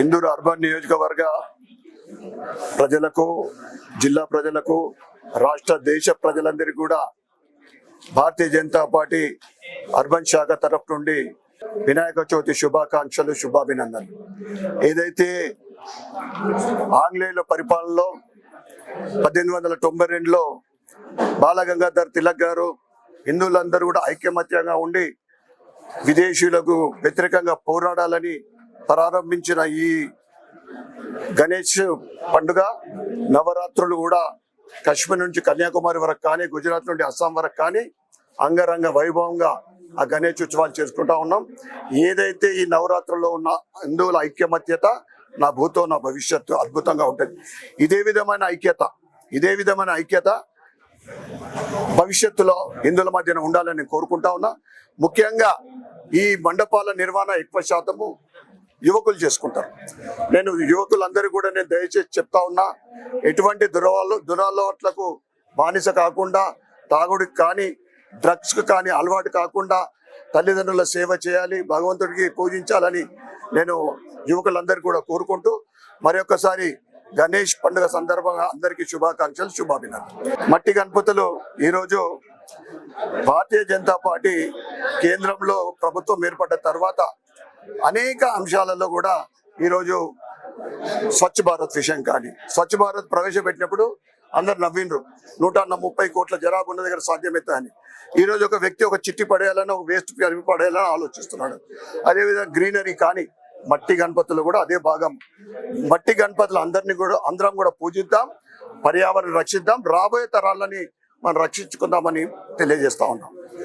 Indur urban నియోజకవర్గ ప్రజలకు, జిల్లా ప్రజలకు, రాష్ట్ర దేశ ప్రజలందరికీ కూడా భారతీయ జనతా పార్టీ అర్బన్ శాఖ తరఫు నుండి వినాయక చవితి శుభాకాంక్షలు, శుభాభినందనలు. ఏదైతే ఆంగ్లేయుల పరిపాలనలో 1892లో బాలగంగాధర్ తిలక్ గారు హిందువులందరూ కూడా ఐక్యమత్యంగా ఉండి విదేశీయులకు వ్యతిరేకంగా పోరాడాలని ప్రారంభించిన ఈ గణేష్ పండుగ నవరాత్రులు కూడా కాశ్మీర్ నుంచి కన్యాకుమారి వరకు కానీ, గుజరాత్ నుండి అస్సాం వరకు కానీ అంగరంగ వైభవంగా ఆ గణేష్ ఉత్సవాలు చేసుకుంటా ఉన్నాం. ఏదైతే ఈ నవరాత్రుల్లో ఉన్న హిందువుల ఐక్యమత్యత, నా భూతో నా భవిష్యత్తు అద్భుతంగా ఉంటుంది. ఇదే విధమైన ఐక్యత భవిష్యత్తులో హిందువుల మధ్యన ఉండాలని కోరుకుంటా ఉన్నా. ముఖ్యంగా ఈ మండపాల నిర్వహణ ఎక్కువ శాతము యువకులు చేసుకుంటారు. నేను యువకులందరూ కూడా దయచేసి చెప్తా ఉన్నా, ఎటువంటి దురలవాట్లకు బానిస కాకుండా, తాగుడికి కానీ డ్రగ్స్కి కానీ అలవాటు కాకుండా తల్లిదండ్రుల సేవ చేయాలి, భగవంతుడికి పూజించాలని నేను యువకులందరూ కూడా కోరుకుంటూ మరొకసారి గణేష్ పండుగ సందర్భంగా అందరికీ శుభాకాంక్షలు, శుభాభినందనలు. మట్టి గణపతులు ఈరోజు భారతీయ జనతా పార్టీ కేంద్రంలో ప్రభుత్వం ఏర్పడ్డ తర్వాత అనేక అంశాలలో కూడా ఈరోజు స్వచ్ఛ భారత్ విషయం కానీ, స్వచ్ఛ భారత్ ప్రవేశపెట్టినప్పుడు అందరు నవ్విండ్రు. 130 కోట్ల జనాభా ఉన్న దగ్గర సాధ్యమైతే అని. ఈరోజు ఒక వ్యక్తి ఒక చిట్టి పడేయాలని, ఒక వేస్ట్ కలిపి పడేయాలని ఆలోచిస్తున్నాడు. అదేవిధంగా గ్రీనరీ కానీ, మట్టి గణపతులు కూడా అదే భాగం. మట్టి గణపతులు అందరం కూడా పూజిద్దాం, పర్యావరణం రక్షిద్దాం, రాబోయే తరాలని మనం రక్షించుకుందామని తెలియజేస్తా ఉన్నాం.